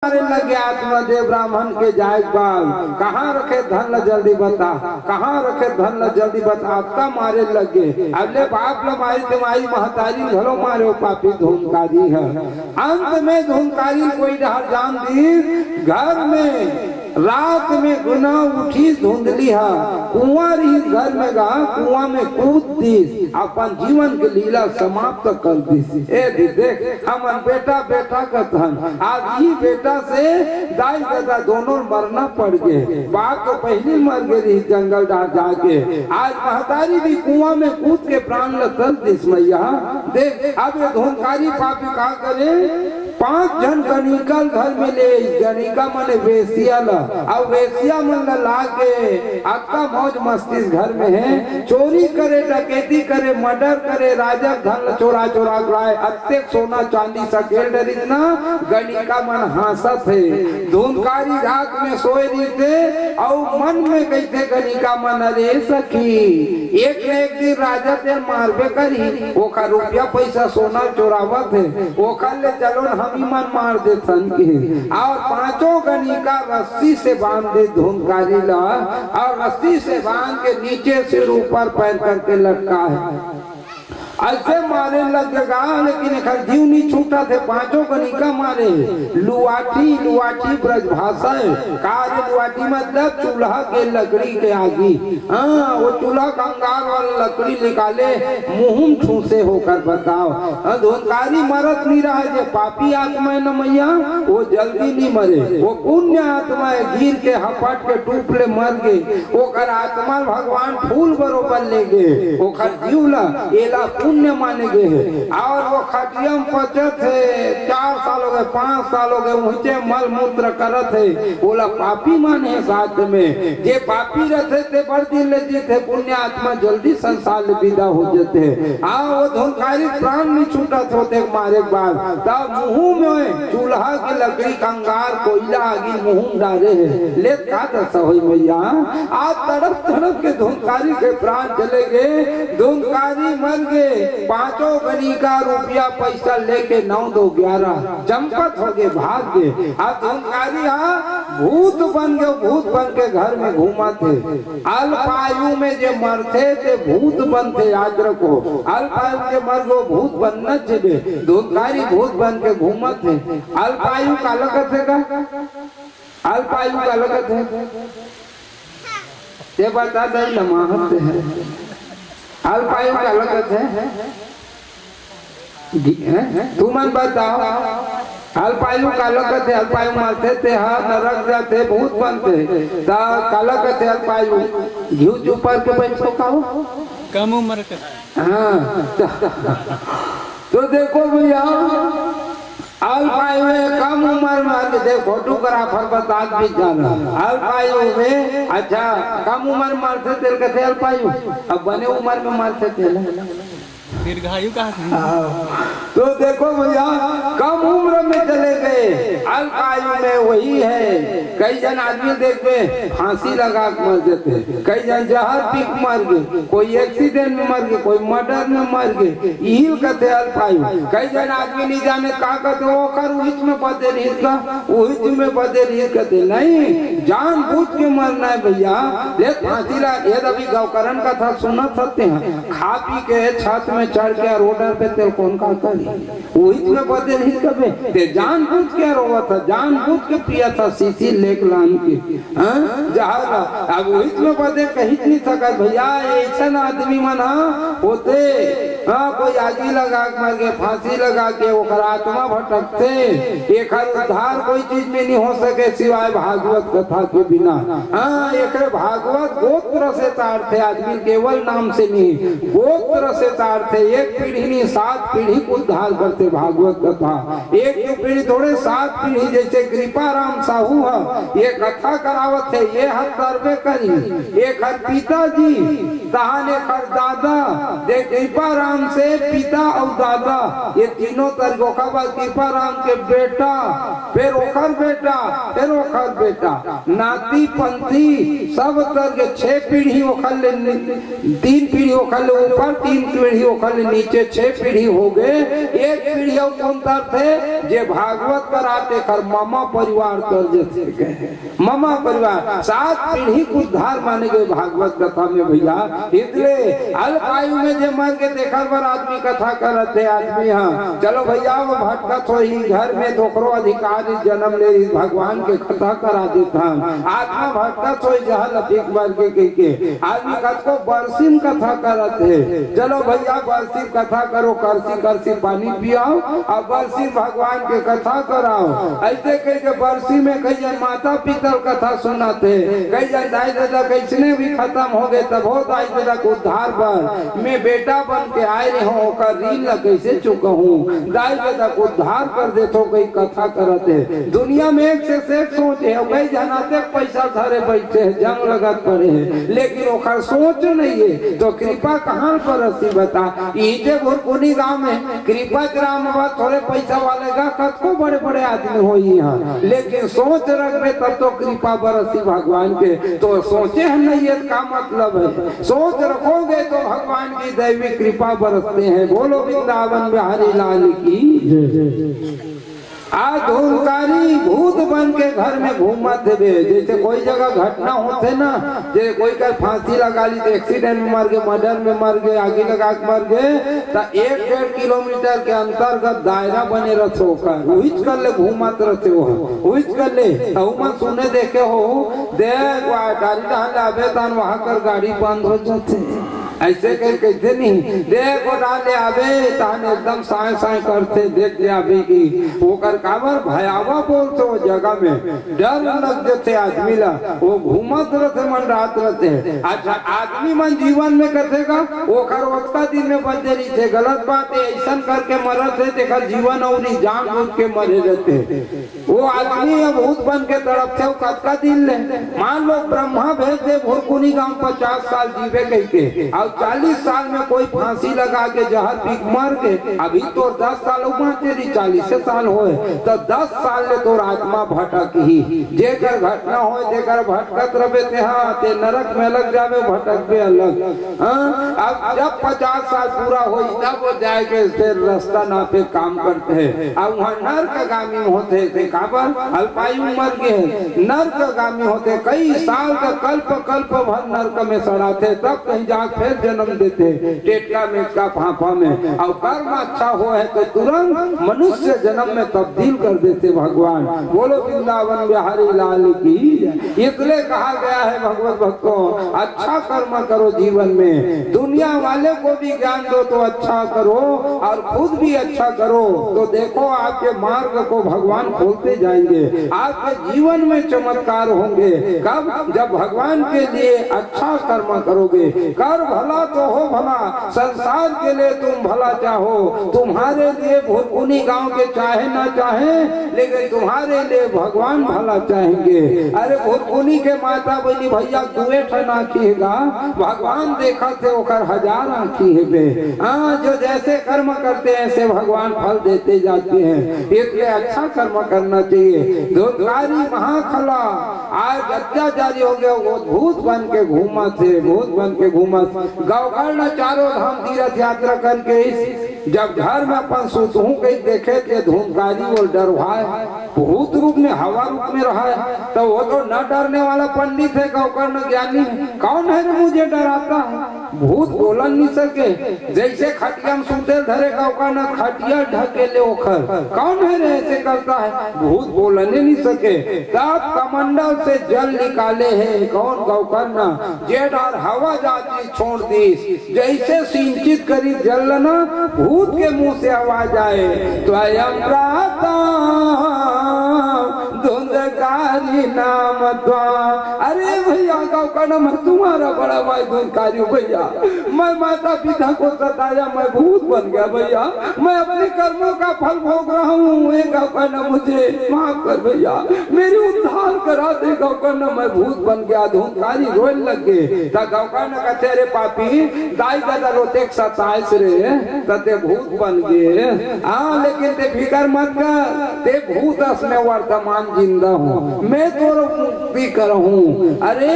मारे लगे आत्मदेव ब्राह्मण के जाए बाल कहाँ रखे धन ल जल्दी बता, कहाँ रखे धन ल जल्दी बता, आपका मारे लगे अगले बाप ल मारी तुम्हारी महतारी घरों मारे पापी धूमकारी है। अंत में धूमकारी कोई डर जान दी घर में रात में गुना उठी धुंधली है कुंवर ही घर में गा कुआं में कूद दी अपन जीवन के लीला समाप्त कर दी। देख हमन बेटा बेटा का धन आज ही बेटा से दाई दादा दोनों मरना पड़ गए। बाप तो पहले मर गए जंगल डाल जाके, आज महतारी भी कुआं में कूद के प्राण लल दिस मैया। देख अब ये धूमकारी पापी का करे 5 जन गणिका घर में ले गणिका मने वेसिया अब वेसिया मन लागे अक्का मौज मस्ती घर में है, चोरी करे डकैती करे मर्डर करे राजा धन चोरा चोरा लाए अत्ते सोना चांदी सकेल डरी ना गणिका मन हंसत है। धूमकारी रात में सोए रही थे और मन में गई थे गणिका मन अरे सखी एक न एक दिन राजा ते मारबे करी ओका रुपया पैसा सोना चोरावत है ओका ले चलो हम ही मन मार दे सन के और 5 गणिका रस्सी से बांध दे धूमकारी ला और रस्सी से बांध के नीचे सिर ऊपर पैर करके लटका है। ऐसे मारे लगेगा लेकिन जीव नहीं छूटा थे 5 गणिका मारे लुआठी लुआठी ब्रजभाषा कार्य लुआठी मतलब चूल्हा के लकड़ी के आगी। हाँ वो चूल्हा कंगाल वाला लकड़ी निकाले मुंह छूसे होकर बताओ धूमकारी मरत नहीं रहा है पापी आत्मा है न मैया वो जल्दी नहीं मरे वो पुण्य आत्मा है गिर के हपट के टूपले मर गए ओकर आत्मा भगवान फूल बरोबर ले गए ओकर जीवला एला पुण्य माने गए और वो खटियम पचत है 4 साल हो गए 5 साल हो गए ऊंचे मल मूत्र करत है बोला पापी माने साथ में जे पापी रहते थे बड़ दिन लेते थे पुण्य आत्मा जल्दी संसार में विदा हो जाते हाँ वो धूमकारी प्राण नहीं छूटा थे मारे बाद तब मुंह में चूल्हा की लकड़ी कंगार कोयला आगे मुंह डाले है ले का दशा हुई मैया आज तड़प तड़प के धूमकारी के प्राण चले गए धूमकारी मर गए 5 गणिका रुपया पैसा लेके 9 2 11 चंपत हो गए भाग गए। अब धूमकारी भूत बन गए भूत बन के घर में घूमा थे अल्पायु में जो मरते थे भूत बनते याद रखो अल्पायु के मर गो भूत बनना चाहिए धूमकारी भूत बन के घूमा थे। अल्पायु का लगत है का अल्पायु का लगत है ये बता दे लमाहत है अल्पायु का लगत है तू मन बताओ अल्पायु का लगत है अल्पायु मरते थे हाँ नरक जाते भूत बनते का लगत है अल्पायु घी ऊपर के बैठो खाओ कम उम्र के हाँ तो देखो भैया अल्पायु में कम उम्र में देख फोटोग्राफर बता भी जाना अल्पायु में अच्छा कम उम्र में मरते थे कहते अल्पायु अब बने उम्र में मरते थे दीर्घायु का तो देखो भैया कम उम्र में चले गए अल्पायु में वही है कई जन आदमी देखते फांसी लगा मर जाते कई जन जहर पी मर गए कोई एक्सीडेंट में मर गए कोई मर्डर में मर गए यही कहते अल्पायु। कई जन आदमी नहीं जाने का कहते वो कर उहित में बदे रही का उहित में बदे रही कहते नहीं जान बूझ के मरना है भैया ये फांसी लगा ये अभी गौकरण का था सुना सकते हैं खा पी के छत में चढ़ के रोडर पे तेल कौन का करी उहित में बदे रही कभी ते जान बूझ के रोवा था जान बूझ के पिया था सीसी लेक लान के जहाँ अब उहित में बदे कहीं नहीं सका भैया ऐसा आदमी मना होते हाँ कोई आगी लगा के मर गए फांसी लगा के वो आत्मा भटकते एक उद्धार कोई चीज में नहीं हो सके सिवाय भागवत कथा के बिना। हाँ एक भागवत गोत्र से तारते आदमी केवल नाम से नहीं गोत्र से तारते एक पीढ़ी नहीं 7 पीढ़ी को उद्धार करते भागवत कथा एक पीढ़ी थोड़े 7 पीढ़ी जैसे कृपा राम साहू है ये कथा करावत है ये हर तरबे करी एक हर पिताजी तहान एक हर दादा कृपा राम राम से पिता और दादा ये तीनों तरह ओकर बाद कृपा राम के बेटा, फिर ओकर बेटा, फिर ओकर बेटा, नाती पंथी सब तरह के 6 पीढ़ी ओकर ले, 3 पीढ़ी ओकर ले ऊपर, 3 पीढ़ी ओकर ले नीचे, 6 पीढ़ी हो गए। एक पीढ़ी और कौन तर थे जे भागवत पर आते कर मामा परिवार कर जैसे मामा परिवार 7 पीढ़ी को उद्धार माने गए भागवत कथा में भैया। इसलिए अल्पायु में जे मर के देखा पर आदमी कथा करते आदमी। हाँ चलो भैया वो भटकत हो ही घर में दोकरो अधिकारी जन्म ले भगवान के कथा करा देता आत्मा भटकत हो जहाँ लतीक मर के आदमी कथ को बरसिम कथा करते। चलो भैया बरसिम कथा करो, करसी करसी पानी पियाओ और बरसी भगवान के कथा कराओ। ऐसे कह के बरसी में कई जन माता पिता कथा सुनाते, कई जन दाई दादा कैसने भी खत्म हो गए तब हो दाई दादा को उद्धार पर मैं बेटा बन के आए रहे हो कर ऋण ल कैसे चुका हूँ, दाई दादा को उद्धार कर दे तो कई कथा करते। दुनिया में एक से एक सोच है, कई जनाते पैसा धरे बैठे है, जंग लगत पड़े है, लेकिन ओकर सोच नहीं है। तो कृपा कहाँ पर रसी बता इजे भुरकुनी गांव में कृपा ग्राम थोड़े पैसा वाले का कतको बड़े बड़े आदमी हो यहाँ, लेकिन सोच रखबे तब तो कृपा बरसी भगवान के। तो सोचे हम नहीं है का मतलब है, सोच रखोगे तो भगवान की दैवी कृपा बरसते हैं। बोलो वृंदावन बिहारी लाल की। आज धूलकारी भूत बन के घर में घूमत थे। जैसे कोई जगह घटना होते ना, जैसे कोई का फांसी लगा ली तो एक्सीडेंट में मर गए, मर्डर में मर गए, आगे लगा के मर गए, तो 1-1.5 किलोमीटर के अंतर्गत दायरा बने रहते होकर कर ले घूमत रहते हो उहिच कर ले मन सुने देखे हो देख गाड़ी डाल आवे तन वहां कर गाड़ी बंद हो जाते। ऐसे कर कैसे नहीं देखो डाले आवे तान एकदम साए साए करते देख ले आवे की वो कर काबर भयावह बोलते वो जगह में डर लग जाते आदमी ला, वो घूमत रहते मन रात रहते। अच्छा आदमी मन जीवन में करेगा वो कर वक्ता दिन में बचे नहीं थे, गलत बात है ऐसा करके मरत है देखा जीवन और जान बुझ के मरे रहते। वो आदमी अब भूत बन के तड़प थे कतका दिन ले मान लो ब्रह्मा भेज दे भुरकुनी गांव 50 साल जीवे कह के और 40 साल में कोई फांसी लगा के जहर पी मर गए, अभी तो 10 साल तेरी 40 साल होए तो 10 साल ले तो आत्मा भटक ही जेकर घटना हो जेकर भटकत रहे थे। हाँ ते नरक में लग जावे भटक पे अलग। हाँ अब जब 50 साल पूरा हो तब वो जाएंगे फिर रास्ता ना पे काम करते हैं। अब वहाँ नरकगामी होते थे काबर अल्पायु मर गए नरकगामी होते कई साल का कल्प कल्प भर नरक में सड़ाते तब कहीं जा फिर जन्म देते टेटका मेटका फाफा में। और कर्म अच्छा हो है तो तुरंत मनुष्य जन्म में तब्दील कर देते भगवान। बोलो वृंदावन बिहारी लाल की। इसलिए कहा गया है भगवत भक्तों अच्छा कर्म करो जीवन में, दुनिया वाले को भी ज्ञान दो तो अच्छा करो और खुद भी अच्छा करो तो देखो आपके मार्ग को भगवान खोलते जाएंगे, आपके जीवन में चमत्कार होंगे। कब जब भगवान के लिए अच्छा कर्म करोगे। कर भला तो हो भला, संसार के लिए तुम भला चाहो, तुम्हारे लिए भुरकुनी गांव के चाहे ना चाहे लेकिन तुम्हारे लिए भगवान भला चाहेंगे। अरे भुरकुनी के माता बनी भैया दुए ठन आँखी हैगा, भगवान देखा थे ओकर 1000 आँखी है बे। हाँ जो जैसे कर्म करते हैं ऐसे भगवान फल देते जाते हैं, इसलिए अच्छा कर्म करना चाहिए। धूलकारी महाखला आज अत्याचारी हो गया, वो भूत बन के घूमा थे, भूत बन के घूमा गौकर्ण चारों धाम तीर्थ यात्रा करके जब घर में अपन सुतहू कहीं देखे थे धूमकारी और डरवाए भूत रूप में हवा रूप में रहा है तो वो तो न डरने वाला पंडित है गौकर्ण ज्ञानी। कौन है मुझे डराता है, भूत बोल नहीं सके। जैसे खटिया में सुते धरे गौकर्ण खटिया ढके ले ओखर कौन है रे ऐसे करता है, भूत बोलने नहीं सके। तब कमंडल से जल निकाले है कौन गौकर्ण जेठ और हवा जाती छोड़ दी, जैसे सिंचित करी जल न भूत के मुंह से आवाज आए स्वयं प्रातः धुंध धुंधकारी नाम द्वा। अरे भैया गाँव का नाम तुम्हारा बड़ा भाई धुंधकारी भैया, मैं माता पिता को सताया, मैं भूत बन गया भैया, मैं अपने कर्मों का फल भोग रहा हूँ। एक गाँव का नाम मुझे माफ कर भैया, मेरी उद्धार करा दे। गाँव का नाम मैं भूत बन गया। धुंधकारी रोए लगे। गाँव का ना कहते अरे पापी दाई दादा रोते 27 रे ते भूत बन गए। हाँ लेकिन ते फिकर मत कर, ते भूत में वर्तमान जिंदा हूँ, मैं तो मुक्ति कर हूँ। अरे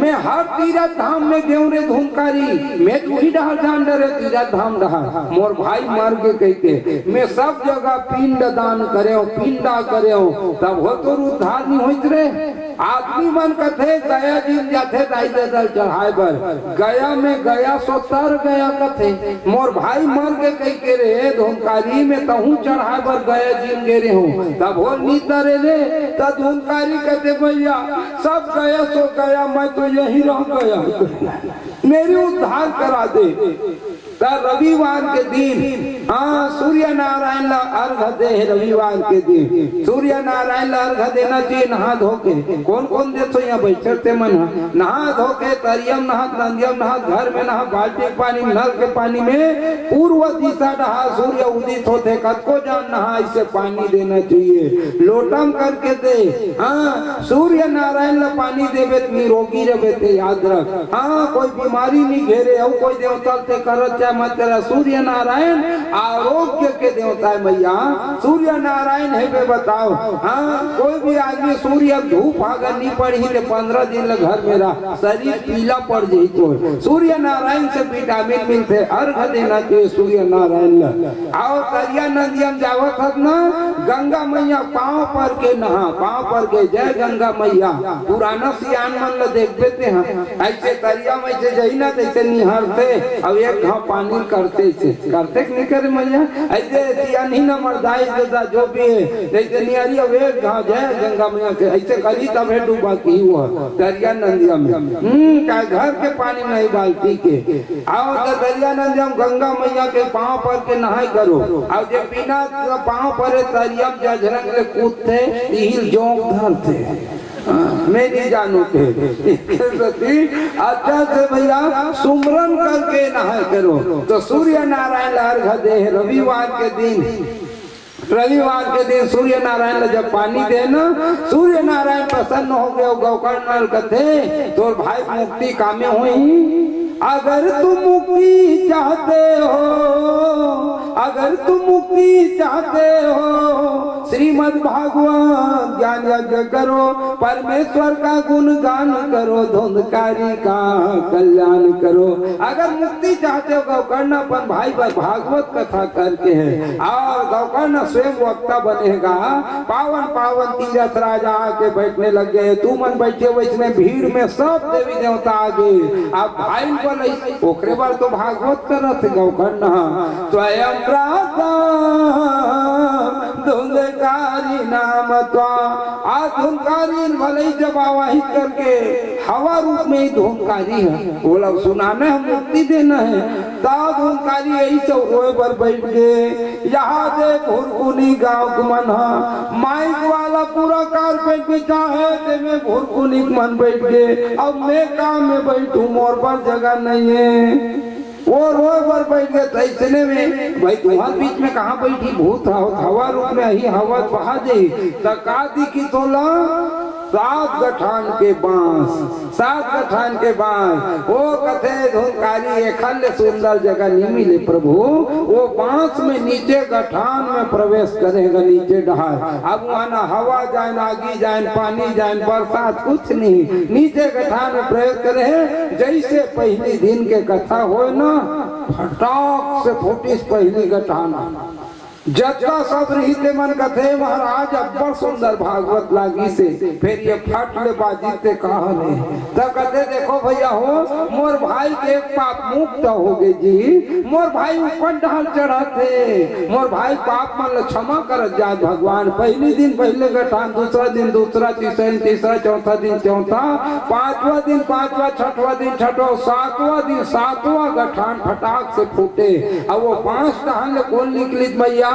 मैं हर तीरथ धाम में गए रे धुंधकारी, मैं तू ही डहर जान डरे तीरथ धाम डहर मोर भाई मार के कहते मैं सब जगह पिंड दान करे, पिंडा करे, तब हो तो उद्धार नहीं होइत रे। आदमी मन कथे गया जिन जाथे दाई दल चढ़ाए बर, गया में गया सोतर गया कथे मोर भाई मर के कही के रे धुंधकारी में तहू चढ़ाए बर गया जिन गे रे हूँ। तब हो नी तरे रे तब धुंधकारी कहते भैया सब गया सो गया, मैं तो यही रह गया, मेरी उद्धार करा दे। रविवार के दिन हाँ सूर्य नारायण ला अर्घ दे। रविवार के दिन सूर्य नारायण ला अर्घ देना चाहिए नहा धो के। कौन कौन देते यहाँ बैठते मन नहा धो के तरियम नहा नंदियम नहा घर में नहा बाल्टी पानी नल के पानी में पूर्व दिशा नहा सूर्य उदित होते कदको जान नहा इसे पानी देना चाहिए। लोटम करके दे। हाँ सूर्य नारायण ला पानी देवे निरोगी रहे याद रख। हाँ कोई बीमारी नहीं घेरे और कोई देवता से करत मत तेरा सूर्य नारायण आरोग्य के देवता है भैया। सूर्य नारायण है बे बताओ। हाँ कोई भी आदमी सूर्य धूप अगर नहीं पड़ी तो 15 दिन घर में रहा शरीर पीला पड़ जाये तो सूर्य नारायण से विटामिन मिलते। अर्घ देना चाहिए सूर्य नारायण आओ तरिया नदियम जावत हत ना गंगा मैया पाँव पर के नहा पाँव पर के जय गंगा मैया। पुराना सियान मन ल देख देते हैं ऐसे तरिया में से जही ना तैसे निहारते अब एक घाव पानी करते करते नहीं करे मैया ऐसे नहीं ना मर्दाई देता जो भी है जैसे निहारी अब एक घाव जय गंगा मैया के ऐसे करी तब है डूबा की हुआ दरिया नंदिया में का घर के पानी नहीं बाल्टी के आओ तो दरिया नंदिया गंगा मैया के पाँव पर के नहाई करो। और जो बिना पाँव पर दरिया जझरंग ले कूदते हिल जोंक धरते मेरी जानू के अच्छा से भैया सुमरन करके नहाए करो। तो सूर्य नारायण अर्घ दे। रविवार के दिन सूर्य नारायण जब पानी दे ना सूर्य नारायण प्रसन्न हो गए गौकर्ण कथे तोर भाई मुक्ति कामे हुई। अगर तुम मुक्ति चाहते हो, अगर तुम मुक्ति चाहते हो श्रीमद् भागवत ज्ञान यज्ञ करो, परमेश्वर का गुणगान करो, धुंधकारी का कल्याण करो। अगर मुक्ति चाहते हो गौकर्ण अपन भाई पर भागवत कथा करके है और गौकर्ण स्वयं वक्ता बनेगा। पावन पावन तीरथ राजा आके बैठने लग गए। तू मन बैठे वैसने भीड़ में सब देवी देवता आ गए। अब भाई ओकरे बार तो भागवत करत गौकर्ण स्वयं धुंधकारी नाम धुंधकारी भले जब आवाहित करके हवा रूप में ही धुंधकारी है बोला सुनाना है मुक्ति देना है। तब धुंधकारी यही सब रोए पर बैठ गए। यहाँ से भुरकुनी गाँव मन माइक वाला पूरा कारपेट बिछा है में भुरकुनी मन बैठ गए। अब मैं काम में बैठू मोर पर जगह नहीं है। वो रोए पर बैठ गए। इतने में भाई तुम्हारे बीच में कहाँ बैठी भूत हवा रूप में ही हवा बहा जाई तका दिखी तोला 7 गठान के बांस 7 गठान के बांस। वो कथे धुंधकारी एखल सुंदर जगह नहीं मिले प्रभु। वो बांस में नीचे गठान में प्रवेश करेगा नीचे डहार। अब वहाँ ना हवा जाए ना आगी जाए पानी जाए बरसात कुछ नहीं नीचे गठान में प्रवेश करे। जैसे पहली दिन के कथा हो ना फटाक से फूटिस पहली गठान जत्ता सब रही मन कथे महाराज अब्बड़ सुंदर भागवत लागी से फिर ये फट ले बाजी ते कहा ले तब कहते देखो भैया हो मोर भाई के पाप मुक्त हो गए जी। मोर भाई ऊपर ढाल चढ़ाते मोर भाई पाप मन क्षमा कर जाए भगवान। पहली दिन पहले गठान दूसरा दिन दूसरा तीसरा दिन तीसरा चौथा दिन चौथा पांचवा दिन पांचवा छठवा दिन छठवा सातवां दिन सातवां गठान फटाक से फूटे। अब वो 5 टहल कौन निकली भैया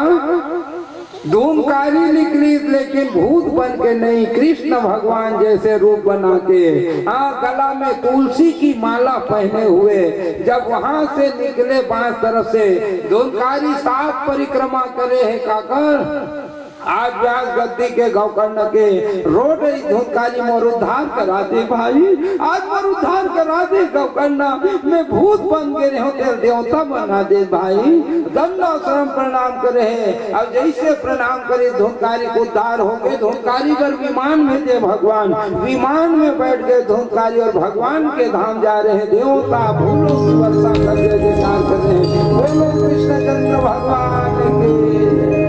धूमकारी निकली लेकिन भूत बन के नहीं, कृष्ण भगवान जैसे रूप बना के, हाँ गला में तुलसी की माला पहने हुए जब वहां से निकले बांस तरफ से, धूमकारी 7 परिक्रमा करे है काकर। आज व्यास गद्दी के गौकर्ण के रोड धूमकारी मोर उद्धार करा दे भाई, आज मोर उद्धार करा दे गौकर्ण, मैं भूत बन गए हो तेरे देवता बना दे भाई। दंडाश्रम प्रणाम करे है, अब जैसे प्रणाम करे धूमकारी को उद्धार हो गए। धूमकारी पर विमान में दे भगवान, विमान में बैठ गए धूमकारी और भगवान के धाम जा रहे हैं। देवता फूलों की वर्षा कर रहे हैं, बोलो कृष्ण चंद्र भगवान के।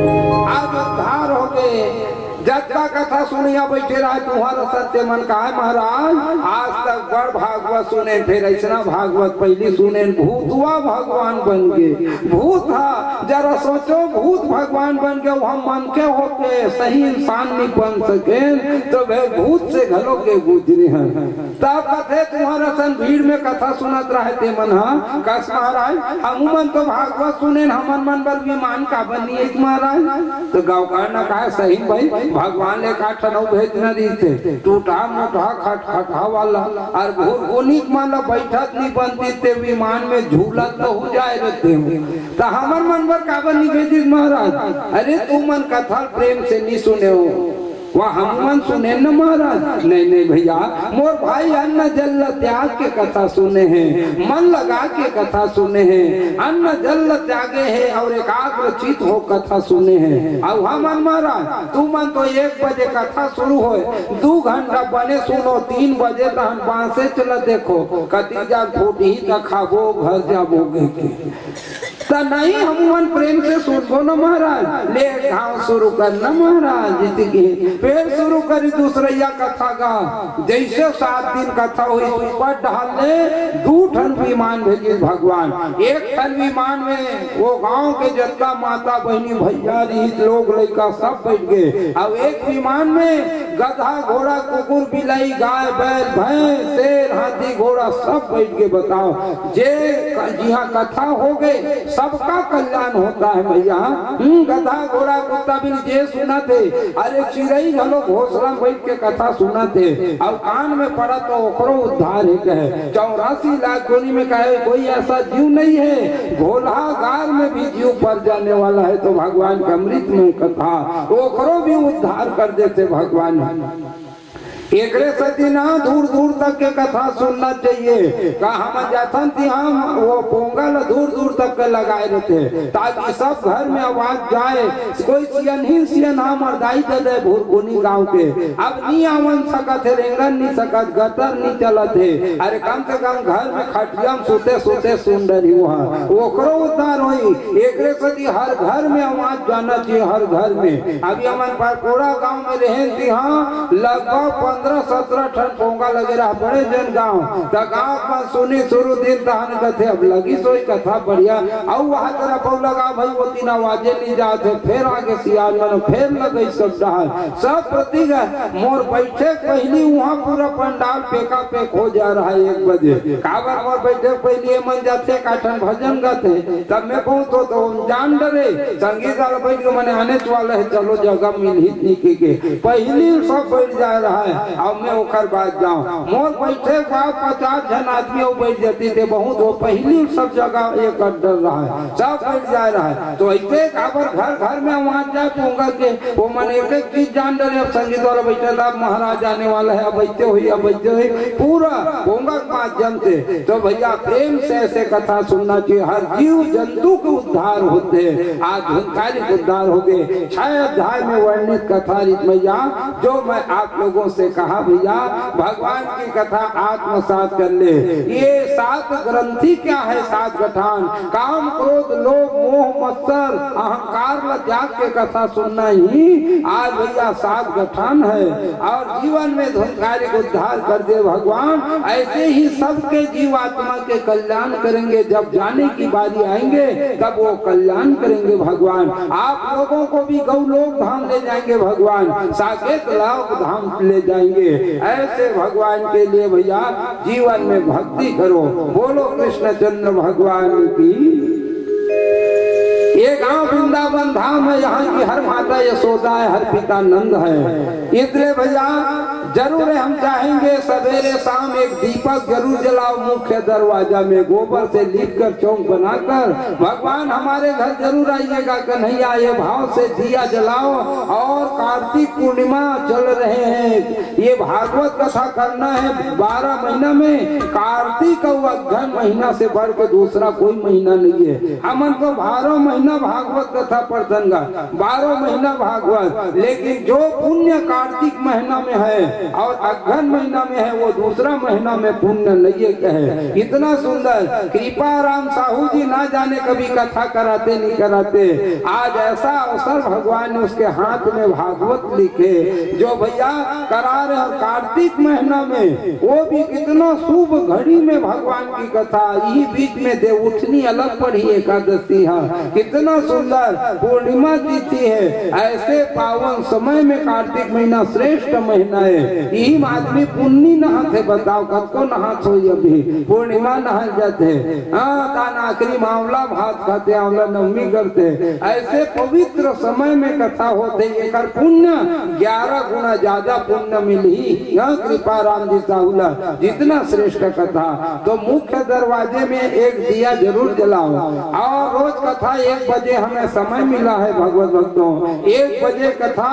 आज उद्धार हो गए। जब का कथा सुनिया बैठे रहा तुम्हारा सत्य मन का है महाराज। आज तक बड़ भागवत सुने, फिर ऐसा भागवत पहली सुने, भूत हुआ भगवान बन गए। भूत था, जरा सोचो भूत भगवान बन गए, हम मन के होके सही इंसान नहीं बन सके तो वे भूत से घलो के गुजरे हैं। तब कथे तुम्हारा सन भीड़ में कथा सुनत रहे थे मन, हाँ कस महाराज हम मन तो भागवत सुने, हमन मन पर विमान का बनी महाराज। तो गौकर्ण कहा सही भाई, भगवान ने काठनौ भेज न दी थे, टूटा मोटा खटखटा वाला और भूगोनिक माला बैठक नहीं बनती थे, विमान में झूलत तो हो जाए रहते तो हमर मन पर काबर नहीं भेजी महाराज। अरे तू मन कथा प्रेम से नहीं सुने हो, वह हम सुने न महाराज। नहीं नहीं भैया, मोर भाई अन्न जल त्याग के कथा सुने हैं, मन लगा के कथा सुने हैं, अन्न जल त्यागे हैं और एकाग्र चित हो कथा सुने हैं। अब हमन महाराज तू मन तो 1 बजे कथा शुरू हो, 2 घंटा बने सुनो, 3 बजे तहन बांसे चल देखो, कतीजा फूटी त खाबो घर जाबोगे तो नहीं। हम मन प्रेम से सुनो न महाराज, ले गाँव शुरू करना महाराज जी, फिर शुरू करी दूसरैया कथा का। जैसे 7 दिन कथा हुई ऊपर डालने 2 ठन विमान भेजे भगवान। 1 ठन विमान में वो गांव के जितना माता बहनी भैया लोग लड़का सब बैठ गए। अब 1 विमान में गधा घोड़ा कुकुर बिलाई गाय बैल भैंस शेर हाथी घोड़ा सब बैठ गए। बताओ जे यहाँ कथा हो गए सबका कल्याण होता है भैया। गधा घोड़ा कुत्ता भी जे सुना थे, अरे चिड़ई घलो घोसला बैठ के कथा सुना थे, अब कान में पड़ा तो ओकरो उद्धार है कहे। 84 लाख कोनी में कहे कोई ऐसा जीव नहीं है, घोला गार में भी जीव पर जाने वाला है तो भगवान के अमृत में कथा ओकरो भी उद्धार कर देते भगवान। एकरे सती ना दूर दूर तक के कथा सुनना चाहिए। का हम जाथन थी, हम वो पोंगल दूर दूर तक के लगाए रहते ताकि सब घर में आवाज जाए। कोई सियन ही सियन हम मर्दाई दे दे भूरकुनी गांव के, अब नहीं आवन सकत है, रेंगन नहीं सकत, गटर नहीं चलत है। अरे कम से कम घर में खटिया सोते सोते सुन रही वहाँ ओकरो उद्धार होई। एकरे सती हर घर में आवाज जाना चाहिए, हर घर में। अभी हमारे पारकोड़ा गाँव में रहे थी, हाँ लगभग 15-17 ठन पोंगा लगे रहा बड़े जन गाँव। तो गाँव में सुनी शुरू दिन तहन कथे अब लगी सोई कथा बढ़िया। और वहाँ तरफ लगा भाई वो 3 आवाजे नहीं जाते, फिर आगे सियाल मन फिर लगे सब डाल सब प्रति मोर बैठे पहली वहाँ पूरा पंडाल पेका पेक हो जा रहा है 1 बजे। काबर मोर बैठे पहली मन जाते काठन भजन गाते, तब मैं पहुँचो तो जान डरे संगीत वाला बैठ के मैंने आने वाला है, चलो जगह मिल ही के पहली सब बैठ जा रहा है। अब मैं ओकर बाद जाऊं, मोर बैठे 50 जन आदमी बैठ जाते थे बहुत, वो पहली सब जगह एक डर रहा है, सब बैठ जा रहा है। तो ऐसे खबर घर घर में वहां जाए पोंगा के वो मन एक एक चीज जान डरे। अब संगीत वाला बैठा था महाराज आने वाला है, अब बैठे हुई अब बैठे हुई पूरा पोंगा के माध्यम से। तो भैया प्रेम से ऐसे कथा सुनना चाहिए, हर जीव जंतु के उद्धार होते हैं। आज धूमकारी उद्धार हो गए। 6 अध्याय में वर्णित कथा भैया जो मैं आप लोगों से कहा भैया भगवान की कथा आत्मसात कर ले। ये 7 ग्रंथि क्या है? 7 गठान, काम क्रोध लोभ मोह मत्सर अहंकार ल त्याग के कथा सुनना ही आज भैया 7 गठान है। और जीवन में धूमकारी को उद्धार कर दे भगवान। ऐसे ही सबके जीवात्मा के कल्याण करेंगे। जब जाने की बारी आएंगे तब वो कल्याण करेंगे भगवान। आप लोगों को भी गौलोक धाम ले जाएंगे भगवान, साकेत लोक धाम ले जाएंगे। ऐसे भगवान के लिए भैया जीवन में भक्ति करो। बोलो कृष्ण चंद्र भगवान की। एक गांव वृंदावन धाम है, यहाँ की हर माता यशोदा है, हर पिता नंद है। इसलिए भैया जरूर हम चाहेंगे सवेरे शाम एक दीपक जरूर जलाओ मुख्य दरवाजा में, गोबर से लीप कर चौक बनाकर भगवान हमारे घर जरूर आइएगा कन्हैया, ये भाव से दिया जलाओ। और कार्तिक पूर्णिमा चल रहे हैं, ये भागवत कथा करना है 12 महीना में। कार्तिक और अघन महीना से बढ़ के दूसरा कोई महीना नहीं है। हमन को 12 महीना भागवत कथा प्रसंगा, 12 महीना भागवत, लेकिन जो पुण्य कार्तिक महीना में है और अघन महीना में है वो दूसरा महीना में पुण्य नहीं है। इतना सुंदर कृपा राम साहू जी ना जाने कभी कथा कराते नहीं कराते, आज ऐसा अवसर भगवान ने उसके हाथ में भागवत लिखे जो भैया करा रहे। और कार्तिक महीना में वो भी कितना शुभ घड़ी में भगवान की कथा, यही बीच में देवउठनी अलग पड़ी एकादशी है, कितना सुंदर पूर्णिमा तिथि है। ऐसे पावन समय में कार्तिक महीना श्रेष्ठ महीना है। यही आदमी पुण्य नहाते, बताओ कब को नहात हो, अभी पूर्णिमा नहा जाते, आखिरी मामला भात खाते, आंवला नवमी करते। ऐसे पवित्र समय में कथा होते, एक पुण्य 11 गुना ज्यादा पुण्य मिली। कृपा राम जी साहुला जितना श्रेष्ठ कथा, तो मुख्य दरवाजे में एक दिया जरूर जलाओ। और रोज कथा 1 बजे हमें समय मिला है भगवत भक्तों, 1 बजे कथा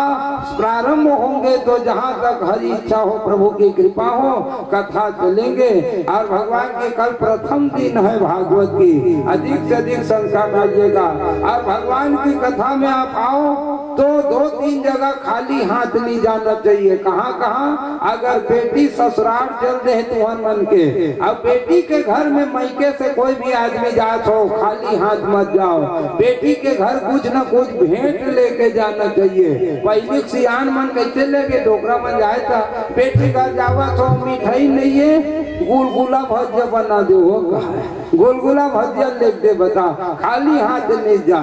प्रारंभ होंगे, तो जहाँ तक हरी इच्छा हो प्रभु की कृपा हो कथा चलेंगे। और भगवान की कल प्रथम दिन है भागवत की, अधिक से अधिक संख्या में आइएगा। और भगवान की कथा में आप आओ तो 2-3 जगह खाली हाथ नहीं जाना चाहिए। कहाँ कहाँ? अगर बेटी ससुराल चल रहे तुहर मन के, अब बेटी के घर में मैके से कोई भी आदमी जात हो, खाली हाथ मत जाओ। बेटी के घर कुछ न कुछ भेंट लेके जाना चाहिए। पहले सियान मन कैसे लेके डोकरा में जाए था, बेटी घर जावा तो मिठाई नहीं है, गुलगुला भजिया बना दो, गुलगुला भजिया लिख दे, बता खाली हाथ नहीं जा।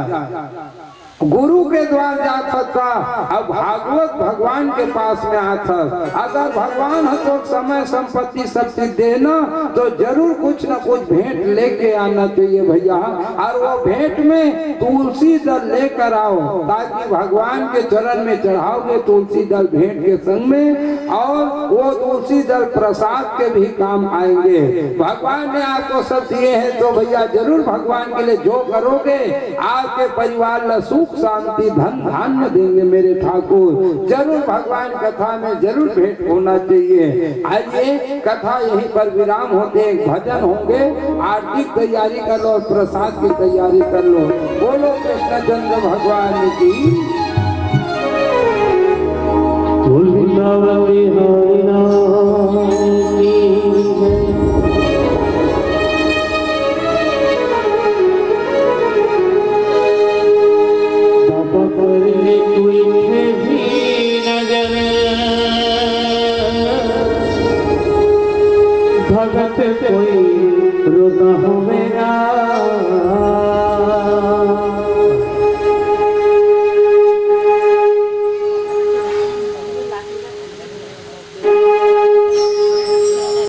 गुरु के द्वार जात था, अब भागवत भगवान के पास में आता। अगर भगवान है तो समय संपत्ति सब चीज देना, तो जरूर कुछ न कुछ भेंट लेके आना चाहिए भैया। और वो भेंट में तुलसी दल लेकर आओ, ताकि भगवान के चरण में चढ़ाओगे तुलसी दल भेंट के संग में, और वो तुलसी दल प्रसाद के भी काम आएंगे। भगवान ने आपको सब दिए हैं, तो भैया जरूर भगवान के लिए जो करोगे आपके परिवार ला सुख शांति धन धान्य देंगे मेरे ठाकुर। जरूर भगवान कथा में जरूर भेंट होना चाहिए। आइए कथा यहीं पर विराम होते, एक भजन होंगे, आरती तैयारी कर लो और प्रसाद की तैयारी कर लो। बोलो कृष्णचंद्र भगवान की। भगत को